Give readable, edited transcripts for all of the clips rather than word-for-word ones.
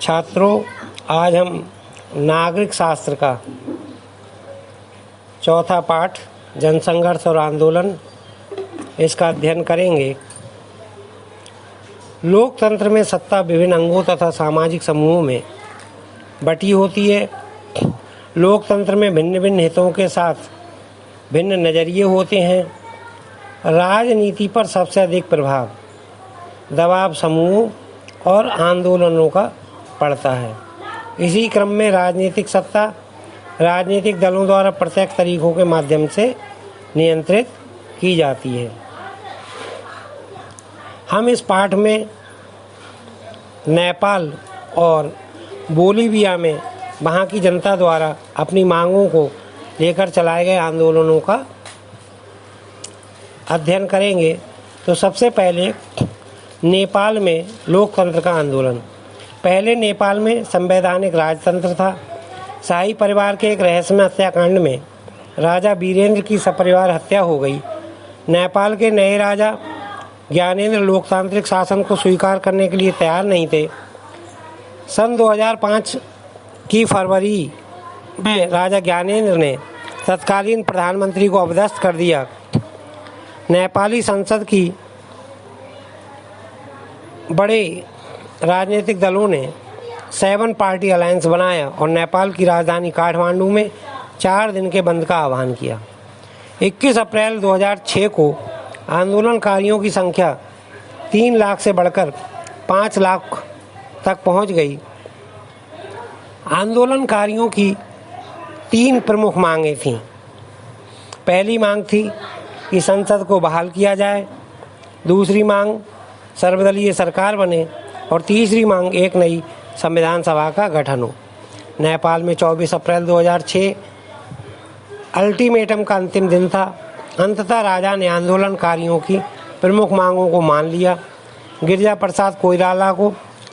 छात्रों, आज हम नागरिक शास्त्र का चौथा पाठ जनसंघर्ष और आंदोलन इसका अध्ययन करेंगे। लोकतंत्र में सत्ता विभिन्न अंगों तथा सामाजिक समूहों में बटी होती है। लोकतंत्र में भिन्न भिन्न हितों के साथ भिन्न नज़रिए होते हैं। राजनीति पर सबसे अधिक प्रभाव दबाव समूहों और आंदोलनों का पड़ता है। इसी क्रम में राजनीतिक सत्ता राजनीतिक दलों द्वारा प्रत्यक्ष तरीकों के माध्यम से नियंत्रित की जाती है। हम इस पाठ में नेपाल और बोलीविया में वहाँ की जनता द्वारा अपनी मांगों को लेकर चलाए गए आंदोलनों का अध्ययन करेंगे। तो सबसे पहले नेपाल में लोकतंत्र का आंदोलन। पहले नेपाल में संवैधानिक राजतंत्र था। शाही परिवार के एक रहस्यमय हत्याकांड में राजा वीरेंद्र की सपरिवार हत्या हो गई। नेपाल के नए राजा ज्ञानेंद्र लोकतांत्रिक शासन को स्वीकार करने के लिए तैयार नहीं थे। सन 2005 की फरवरी में राजा ज्ञानेंद्र ने तत्कालीन प्रधानमंत्री को अपदस्थ कर दिया। नेपाली संसद की बड़े राजनीतिक दलों ने 7 पार्टी अलायंस बनाया और नेपाल की राजधानी काठमांडू में 4 दिन के बंद का आह्वान किया। 21 अप्रैल 2006 को आंदोलनकारियों की संख्या 3 लाख से बढ़कर 5 लाख तक पहुंच गई। आंदोलनकारियों की 3 प्रमुख मांगें थीं। पहली मांग थी कि संसद को बहाल किया जाए, दूसरी मांग सर्वदलीय सरकार बने और तीसरी मांग एक नई संविधान सभा का गठन हो। नेपाल में 24 अप्रैल 2006 अल्टीमेटम का अंतिम दिन था। अंततः राजा ने आंदोलनकारियों की प्रमुख मांगों को मान लिया। गिरिजा प्रसाद कोइराला को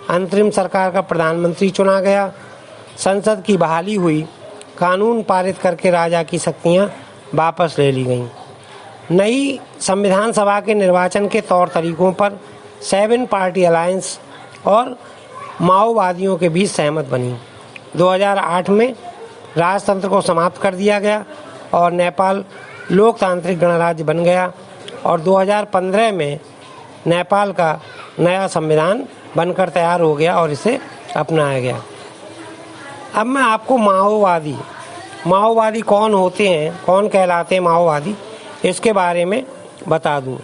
अंतरिम सरकार का प्रधानमंत्री चुना गया। संसद की बहाली हुई। कानून पारित करके राजा की शक्तियां वापस ले ली गईं। नई संविधान सभा के निर्वाचन के तौर तरीकों पर 7 पार्टी अलायंस और माओवादियों के बीच सहमत बनी। 2008 में राजतंत्र को समाप्त कर दिया गया और नेपाल लोकतांत्रिक गणराज्य बन गया और 2015 में नेपाल का नया संविधान बनकर तैयार हो गया और इसे अपनाया गया। अब मैं आपको माओवादी कौन होते हैं, कौन कहलाते हैं माओवादी, इसके बारे में बता दूं।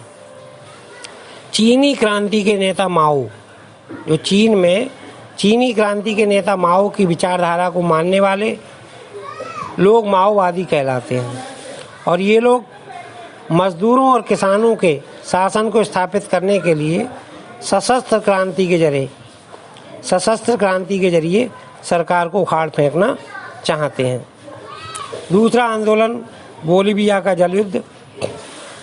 चीनी क्रांति के नेता माओ, जो चीन में चीनी क्रांति के नेता माओ की विचारधारा को मानने वाले लोग माओवादी कहलाते हैं। और ये लोग मजदूरों और किसानों के शासन को स्थापित करने के लिए सशस्त्र क्रांति के जरिए सरकार को उखाड़ फेंकना चाहते हैं। दूसरा आंदोलन बोलीविया का जल युद्ध।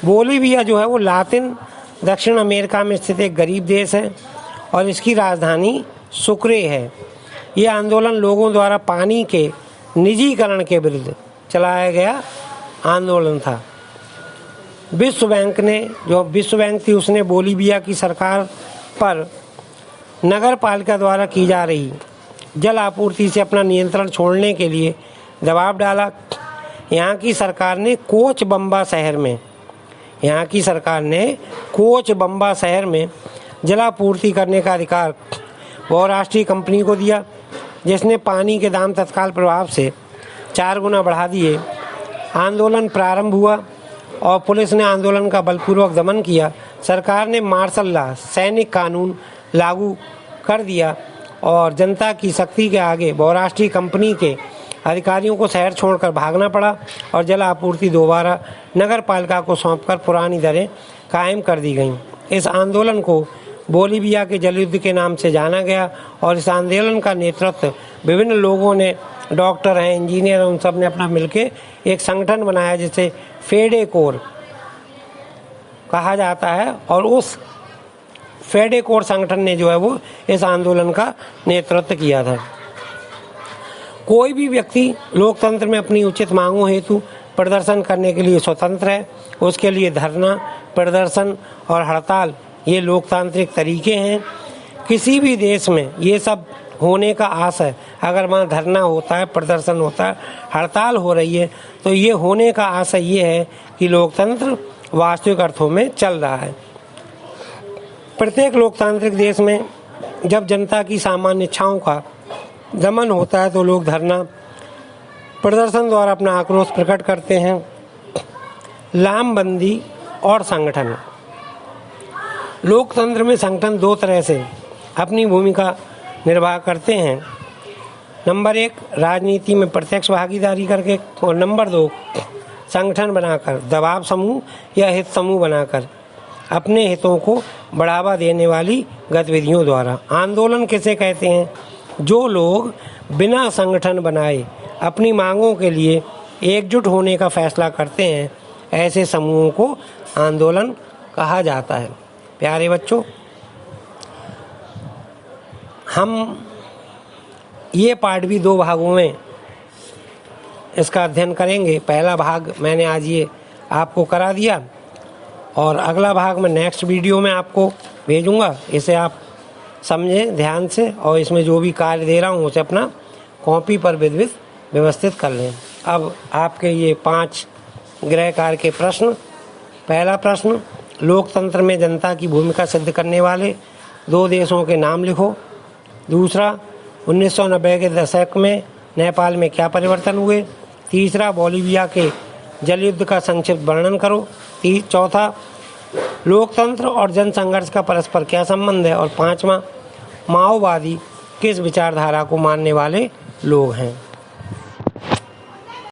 बोलीविया जो है वो लातिन दक्षिण अमेरिका में स्थित एक गरीब देश है और इसकी राजधानी सुक्रे है। ये आंदोलन लोगों द्वारा पानी के निजीकरण के विरुद्ध चलाया गया आंदोलन था। विश्व बैंक थी, उसने बोलीविया की सरकार पर नगर पालिका द्वारा की जा रही जल आपूर्ति से अपना नियंत्रण छोड़ने के लिए दबाव डाला। यहाँ की सरकार ने कोचबम्बा शहर में जलापूर्ति करने का अधिकार बहुराष्ट्रीय कंपनी को दिया, जिसने पानी के दाम तत्काल प्रभाव से 4 गुना बढ़ा दिए। आंदोलन प्रारंभ हुआ और पुलिस ने आंदोलन का बलपूर्वक दमन किया। सरकार ने मार्शल लॉ, सैनिक कानून लागू कर दिया और जनता की शक्ति के आगे बहुराष्ट्रीय कंपनी के अधिकारियों को शहर छोड़कर भागना पड़ा और जल आपूर्ति दोबारा नगर पालिका को सौंपकर पुरानी दरें कायम कर दी गईं। इस आंदोलन को बोलीविया के जल युद्ध के नाम से जाना गया और इस आंदोलन का नेतृत्व विभिन्न लोगों ने, डॉक्टर हैं, इंजीनियर हैं, उन सब ने अपना मिलके एक संगठन बनाया जिसे फेडेकोर कहा जाता है। और उस फेडेकोर संगठन ने जो है वो इस आंदोलन का नेतृत्व किया था। कोई भी व्यक्ति लोकतंत्र में अपनी उचित मांगों हेतु प्रदर्शन करने के लिए स्वतंत्र है। उसके लिए धरना, प्रदर्शन और हड़ताल ये लोकतांत्रिक तरीके हैं। किसी भी देश में ये सब होने का आस है। अगर वहाँ धरना होता है, प्रदर्शन होता है, हड़ताल हो रही है, तो ये होने का आशय ये है कि लोकतंत्र वास्तविक अर्थों में चल रहा है। प्रत्येक लोकतांत्रिक देश में जब जनता की सामान्य इच्छाओं का दमन होता है तो लोग धरना प्रदर्शन द्वारा अपना आक्रोश प्रकट करते हैं। लामबंदी और संगठन। लोकतंत्र में संगठन दो तरह से अपनी भूमिका निर्वाह करते हैं। नंबर 1, राजनीति में प्रत्यक्ष भागीदारी करके, और नंबर 2, संगठन बनाकर, दबाव समूह या हित समूह बनाकर अपने हितों को बढ़ावा देने वाली गतिविधियों द्वारा। आंदोलन किसे कहते हैं? जो लोग बिना संगठन बनाए अपनी मांगों के लिए एकजुट होने का फैसला करते हैं, ऐसे समूहों को आंदोलन कहा जाता है। प्यारे बच्चों, हम ये पाठ भी 2 भागों में इसका अध्ययन करेंगे। पहला भाग मैंने आज ये आपको करा दिया, और अगला भाग मैं नेक्स्ट वीडियो में आपको भेजूंगा। इसे आप समझें ध्यान से, और इसमें जो भी कार्य दे रहा हूँ उसे अपना कॉपी पर विधिवत व्यवस्थित कर लें। अब आपके ये 5 गृह कार्य के प्रश्न। पहला प्रश्न, लोकतंत्र में जनता की भूमिका सिद्ध करने वाले 2 देशों के नाम लिखो। दूसरा, 1990 के दशक में नेपाल में क्या परिवर्तन हुए। तीसरा, बोलीविया के जल युद्ध का संक्षिप्त वर्णन करो। चौथा, लोकतंत्र और जन संघर्ष का परस्पर क्या संबंध है। और 5वां, माओवादी किस विचारधारा को मानने वाले लोग हैं।